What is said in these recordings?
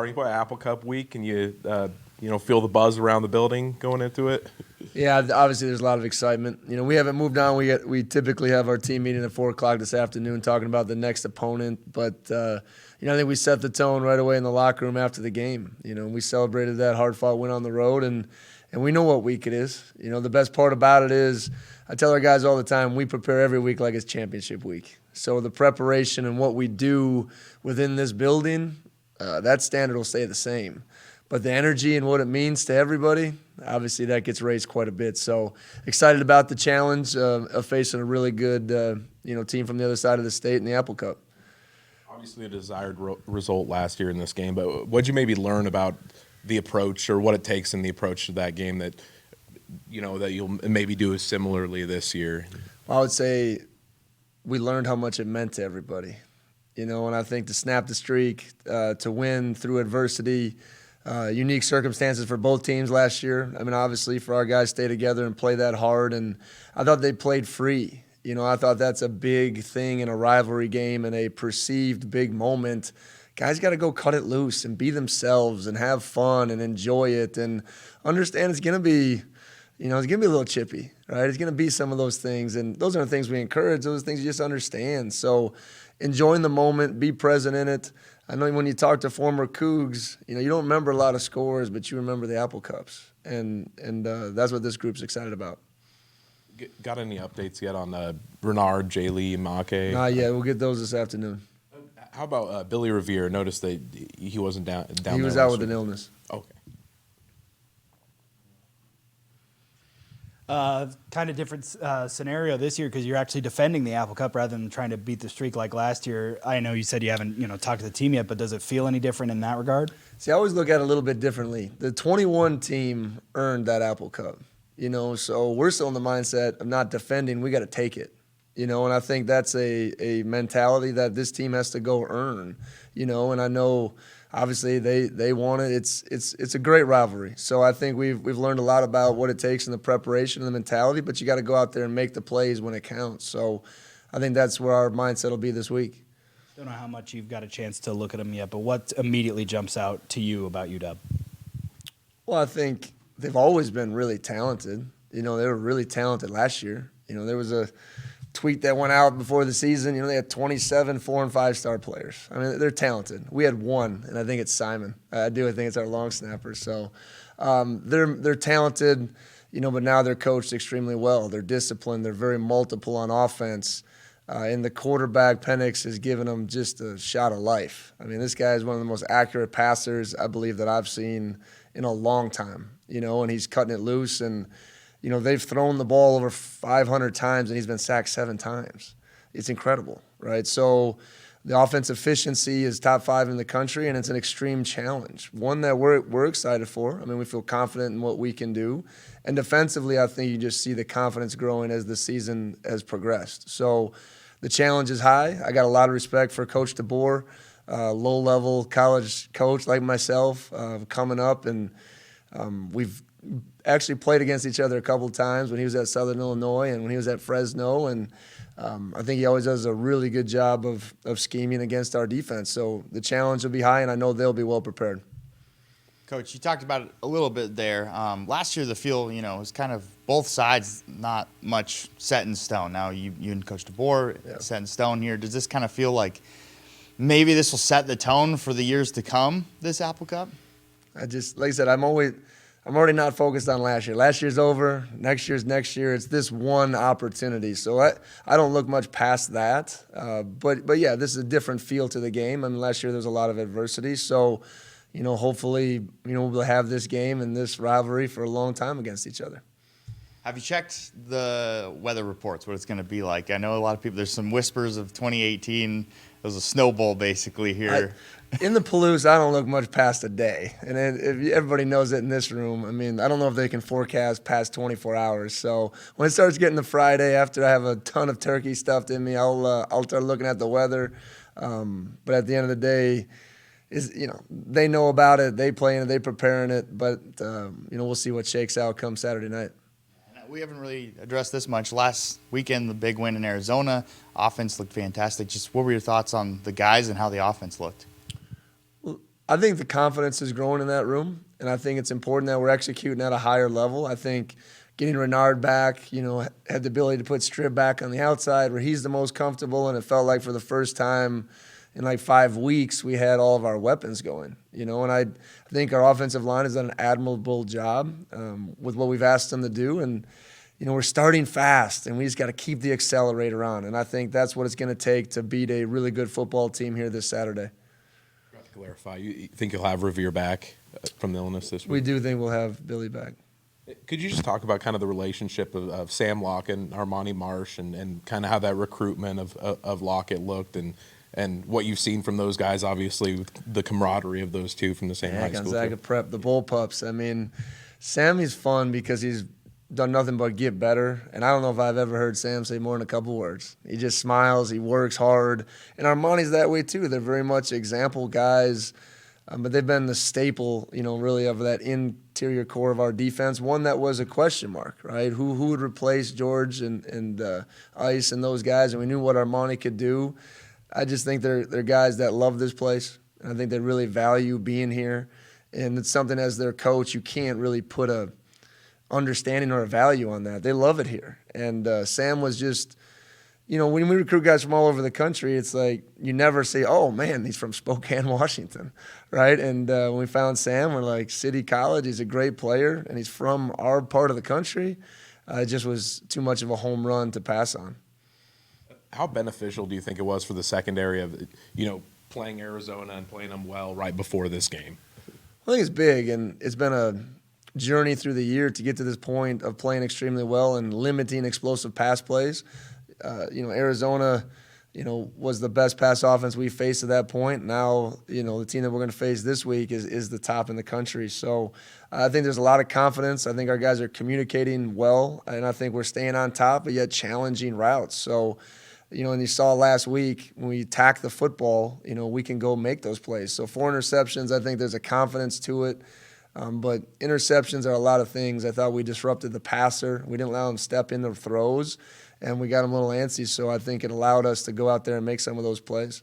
starting point, Apple Cup week, and you feel the buzz around the building going into it? Yeah, obviously there's a lot of excitement. We haven't moved on. We typically have our team meeting at 4 o'clock this afternoon talking about the next opponent. But, I think we set the tone right away in the locker room after the game. We celebrated that hard-fought win on the road, and we know what week it is. The best part about it is I tell our guys all the time, we prepare every week like it's championship week. So the preparation and what we do within this building, that standard will stay the same. But the energy and what it means to everybody, obviously that gets raised quite a bit. So excited about the challenge of facing a really good team from the other side of the state in the Apple Cup. Obviously a desired result last year in this game, but what did you maybe learn about the approach or what it takes in the approach to that game that you'll maybe do similarly this year? Well, I would say we learned how much it meant to everybody. And I think to snap the streak, to win through adversity, unique circumstances for both teams last year. Obviously for our guys to stay together and play that hard, and I thought they played free. I thought that's a big thing in a rivalry game and a perceived big moment. Guys got to go cut it loose and be themselves and have fun and enjoy it and understand it's going to be, it's going to be a little chippy, right? It's going to be some of those things, and those aren't things we encourage. Those are things you just understand. So enjoying the moment, be present in it. I know when you talk to former Cougs, you don't remember a lot of scores, but you remember the Apple Cups, and that's what this group's excited about. Got any updates yet on Bernard, Jay Lee, Make? Not yet. We'll get those this afternoon. How about Billy Revere? Noticed that he wasn't down. He was out with an illness. Okay. Kind of different scenario this year because you're actually defending the Apple Cup rather than trying to beat the streak like last year. I know you said you haven't talked to the team yet, but does it feel any different in that regard? See, I always look at it a little bit differently. The 21 team earned that Apple Cup, so we're still in the mindset of not defending. We got to take it, and I think that's a mentality that this team has to go earn, and I know obviously they want it. It's a great rivalry. So I think we've learned a lot about what it takes in the preparation and the mentality, but you got to go out there and make the plays when it counts. So I think that's where our mindset will be this week. Don't know how much you've got a chance to look at them yet, but what immediately jumps out to you about UW? Well, I think they've always been really talented. They were really talented last year. There was a tweet that went out before the season. They had 27 4- and 5-star players. They're talented. We had one, and I think it's Simon. I think it's our long snapper. So they're talented, but now they're coached extremely well. They're disciplined. They're very multiple on offense. And the quarterback, Penix, has given them just a shot of life. This guy is one of the most accurate passers, I believe, that I've seen in a long time, and he's cutting it loose. And, they've thrown the ball over 500 times, and he's been sacked 7 times. It's incredible, right? So the offense efficiency is top 5 in the country, and it's an extreme challenge, one that we're excited for. We feel confident in what we can do. And defensively, I think you just see the confidence growing as the season has progressed. So the challenge is high. I got a lot of respect for Coach DeBoer, low-level college coach like myself, coming up, and we've actually played against each other a couple of times when he was at Southern Illinois and when he was at Fresno, and I think he always does a really good job of scheming against our defense. So the challenge will be high, and I know they'll be well prepared. Coach, you talked about it a little bit there. Last year the field, was kind of both sides not much set in stone. Now you and Coach DeBoer set in stone here. Does this kind of feel like maybe this will set the tone for the years to come, this Apple Cup? Like I said, I'm already not focused on last year. Last year's over. Next year's next year. It's this one opportunity. So I don't look much past that. But yeah, this is a different feel to the game. Last year there was a lot of adversity. So, hopefully, we'll have this game and this rivalry for a long time against each other. Have you checked the weather reports, what it's going to be like? I know a lot of people, there's some whispers of 2018. It was a snowball basically here. In the Palouse, I don't look much past a day. And everybody knows it in this room. I don't know if they can forecast past 24 hours. So when it starts getting to Friday, after I have a ton of turkey stuffed in me, I'll start looking at the weather. But at the end of the day, they know about it. They play in it. They prepare in it. But, we'll see what shakes out come Saturday night. We haven't really addressed this much. Last weekend, the big win in Arizona, offense looked fantastic. Just what were your thoughts on the guys and how the offense looked? I think the confidence is growing in that room, and I think it's important that we're executing at a higher level. I think getting Renard back, had the ability to put Strib back on the outside where he's the most comfortable, and it felt like for the first time in like 5 weeks we had all of our weapons going. And I think our offensive line has done an admirable job with what we've asked them to do, and we're starting fast, and we just got to keep the accelerator on, and I think that's what it's going to take to beat a really good football team here this Saturday. To clarify, you think you'll have Revere back from the illness this week? We do think we'll have Billy back. Could you just talk about kind of the relationship of Sam Lockett and Armani Marsh and kind of how that recruitment of Lockett looked and what you've seen from those guys, obviously, with the camaraderie of those two from the same high school? Gonzaga Prep, the Bull Pups. I mean, Sammy's fun because he's done nothing but get better. And I don't know if I've ever heard Sam say more than a couple words. He just smiles. He works hard. And Armani's that way, too. They're very much example guys. But they've been the staple, really of that interior core of our defense. One that was a question mark, right? Who would replace George and Ice and those guys? And we knew what Armani could do. I just think they're guys that love this place. And I think they really value being here. And it's something as their coach, you can't really put a understanding or a value on that. They love it here. And Sam was just, when we recruit guys from all over the country, it's like you never say, oh, man, he's from Spokane, Washington, right? And when we found Sam, we're like, City College, he's a great player, and he's from our part of the country. It just was too much of a home run to pass on. How beneficial do you think it was for the secondary of, playing Arizona and playing them well right before this game? I think it's big, and it's been a journey through the year to get to this point of playing extremely well and limiting explosive pass plays. Arizona, was the best pass offense we faced at that point. Now, the team that we're going to face this week is the top in the country. So I think there's a lot of confidence. I think our guys are communicating well, and I think we're staying on top, but yet challenging routes. So, and you saw last week when we attack the football, we can go make those plays. So 4 interceptions, I think there's a confidence to it. But interceptions are a lot of things. I thought we disrupted the passer. We didn't allow him to step in the throws, and we got him a little antsy. So I think it allowed us to go out there and make some of those plays.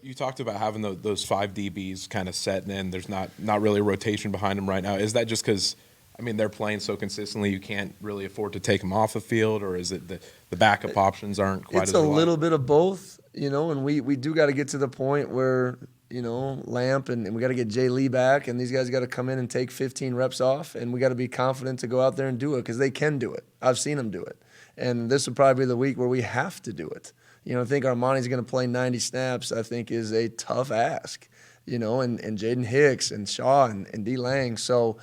You talked about having those 5 DBs kind of setting in. There's not really a rotation behind them right now. Is that just because, they're playing so consistently you can't really afford to take them off the field, or is it the backup options aren't quite as It's a little bit of both, and we do got to get to the point where – Lamp, and we got to get Jay Lee back, and these guys got to come in and take 15 reps off, and we got to be confident to go out there and do it because they can do it. I've seen them do it. And this will probably be the week where we have to do it. I think Armani's going to play 90 snaps, I think is a tough ask, and Jaden Hicks and Shaw and D. Lang. So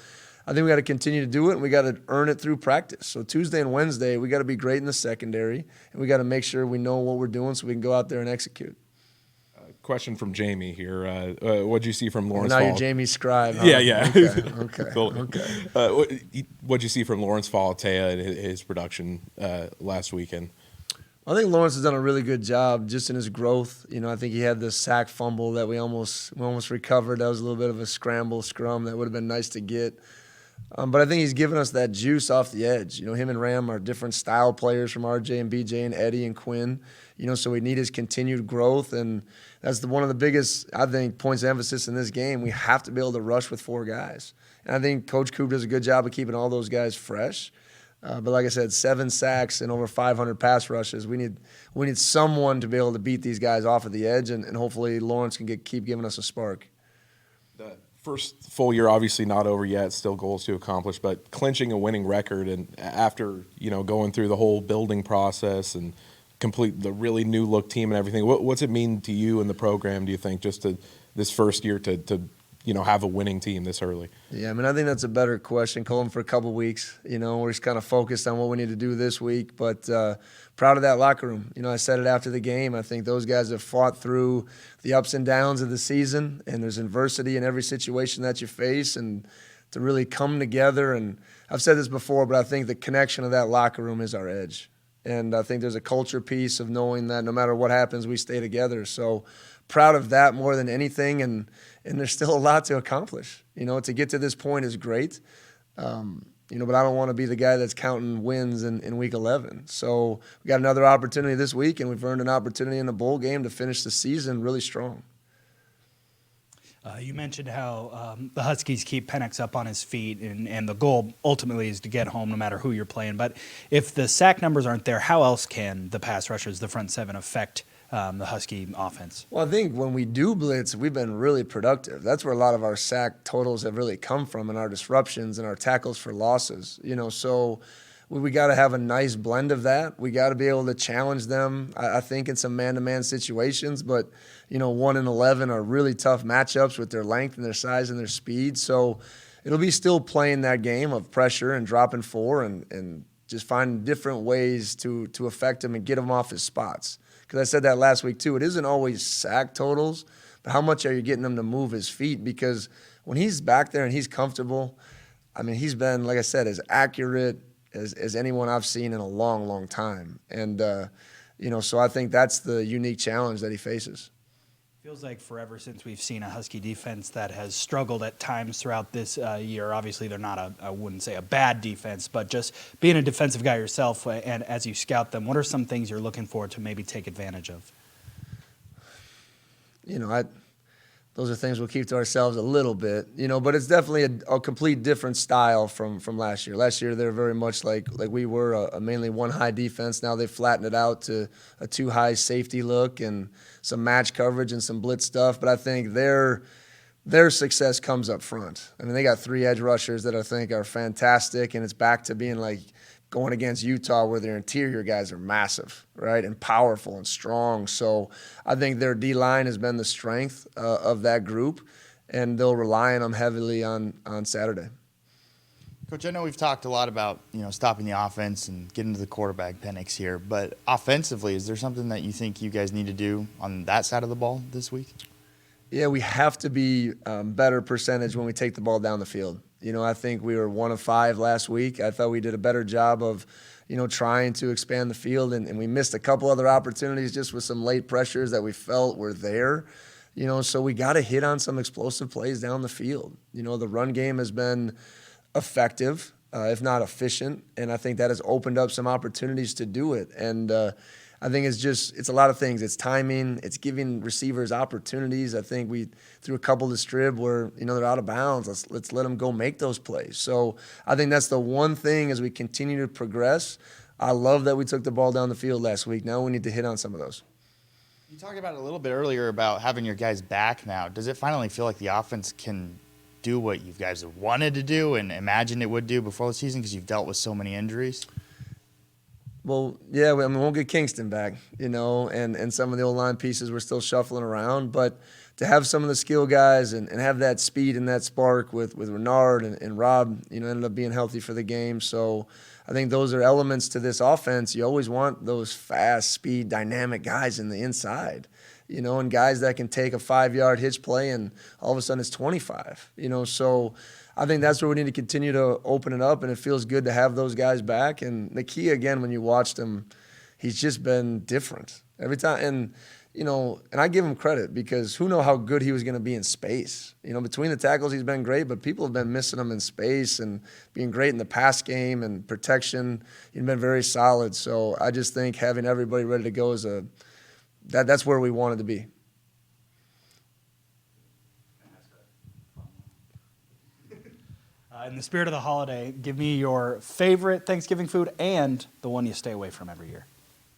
I think we got to continue to do it, and we got to earn it through practice. So Tuesday and Wednesday, we got to be great in the secondary, and we got to make sure we know what we're doing so we can go out there and execute. Question from Jamie here. What'd you see from Lawrence now Fall? You're Jamie Scribe, huh? Yeah. Okay. Okay. What'd you see from Lawrence Fallatea and his production last weekend? I think Lawrence has done a really good job just in his growth. I think he had the sack fumble that we almost recovered. That was a little bit of a scramble scrum that would have been nice to get. But I think he's given us that juice off the edge. Him and Ram are different style players from RJ and BJ and Eddie and Quinn. So we need his continued growth, and that's one of the biggest, I think, points of emphasis in this game. We have to be able to rush with 4 guys. And I think Coach Coop does a good job of keeping all those guys fresh. But like I said, 7 sacks and over 500 pass rushes. We need someone to be able to beat these guys off of the edge, and hopefully Lawrence can keep giving us a spark. The first full year obviously not over yet, still goals to accomplish, but clinching a winning record, and after going through the whole building process and complete the really new look team and everything, what's it mean to you and the program, do you think, just to this first year to have a winning team this early? Yeah, I think that's a better question. Call them for a couple weeks. We're just kind of focused on what we need to do this week, but proud of that locker room. I said it after the game. I think those guys have fought through the ups and downs of the season, and there's adversity in every situation that you face, and to really come together. And I've said this before, but I think the connection of that locker room is our edge. And I think there's a culture piece of knowing that no matter what happens, we stay together. So proud of that more than anything, and there's still a lot to accomplish. To get to this point is great, but I don't want to be the guy that's counting wins in Week 11. So we got another opportunity this week, and we've earned an opportunity in the bowl game to finish the season really strong. You mentioned how the Huskies keep Penix up on his feet, and the goal ultimately is to get home no matter who you're playing. But if the sack numbers aren't there, how else can the pass rushers, the front seven, affect the Husky offense? Well, I think when we do blitz, we've been really productive. That's where a lot of our sack totals have really come from, and our disruptions and our tackles for losses. So we got to have a nice blend of that. We got to be able to challenge them, I think, in some man-to-man situations. But 1 and 11 are really tough matchups with their length and their size and their speed. So it'll be still playing that game of pressure and dropping 4 and just finding different ways to affect him and get him off his spots. Because I said that last week too. It isn't always sack totals, but how much are you getting him to move his feet? Because when he's back there and he's comfortable, I mean, he's been, like I said, as accurate as anyone I've seen in a long, long time. And, so I think that's the unique challenge that he faces. Feels like forever since we've seen a Husky defense that has struggled at times throughout this year. Obviously, they're not I wouldn't say a bad defense, but just being a defensive guy yourself, and as you scout them, what are some things you're looking for to maybe take advantage of? Those are things we'll keep to ourselves a little bit, but it's definitely a complete different style from last year. Last year, they're very much like we were, a mainly one high defense. Now they've flattened it out to a 2 high safety look and some match coverage and some blitz stuff. But I think their success comes up front. I mean, they got 3 edge rushers that I think are fantastic, and it's back to being like going against Utah where their interior guys are massive, right, and powerful and strong. So I think their D-line has been the strength of that group, and they'll rely on them heavily on Saturday. Coach, I know we've talked a lot about, stopping the offense and getting to the quarterback, Penix here, but offensively, is there something that you think you guys need to do on that side of the ball this week? Yeah, we have to be better percentage when we take the ball down the field. I think we were 1 of 5 last week. I thought we did a better job of, trying to expand the field, and we missed a couple other opportunities just with some late pressures that we felt were there. So we got to hit on some explosive plays down the field. The run game has been effective, if not efficient, and I think that has opened up some opportunities to do it. And I think it's a lot of things. It's timing. It's giving receivers opportunities. I think we threw a couple to Strib where, they're out of bounds. Let's let them go make those plays. So I think that's the one thing as we continue to progress. I love that we took the ball down the field last week. Now we need to hit on some of those. You talked about it a little bit earlier about having your guys back now. Does it finally feel like the offense can do what you guys have wanted to do and imagined it would do before the season because you've dealt with so many injuries? Well, yeah, we won't get Kingston back, and some of the O-line pieces we're still shuffling around. But to have some of the skill guys and have that speed and that spark with Renard and Rob, ended up being healthy for the game. So I think those are elements to this offense. You always want those fast, speed, dynamic guys in the inside, and guys that can take a 5-yard hitch play and all of a sudden it's 25, So I think that's where we need to continue to open it up, and it feels good to have those guys back. And the key, again, when you watched him, he's just been different every time. And, and I give him credit because who knows how good he was going to be in space. Between the tackles, he's been great, but people have been missing him in space and being great in the pass game and protection. He's been very solid. So I just think having everybody ready to go is that's where we wanted to be. In the spirit of the holiday, give me your favorite Thanksgiving food and the one you stay away from every year.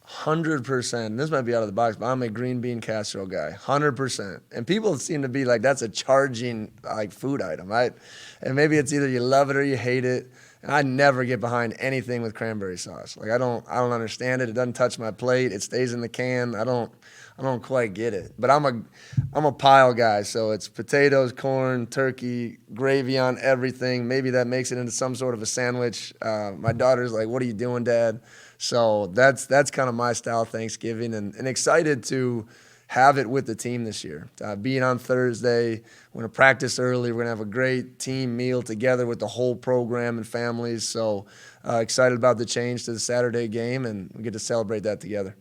100%. This might be out of the box, but I'm a green bean casserole guy. 100%. And people seem to be like, that's a charging food item, right? And maybe it's either you love it or you hate it. And I never get behind anything with cranberry sauce. I don't understand it. It doesn't touch my plate. It stays in the can. I don't quite get it. But I'm a pile guy, so it's potatoes, corn, turkey, gravy on everything. Maybe that makes it into some sort of a sandwich. My daughter's like, "What are you doing, Dad?" So that's kind of my style Thanksgiving, and excited to have it with the team this year. Being on Thursday, we're going to practice early. We're going to have a great team meal together with the whole program and families. So excited about the change to the Saturday game, and we get to celebrate that together.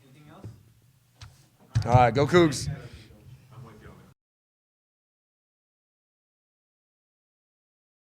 Anything else? All right, go Cougs.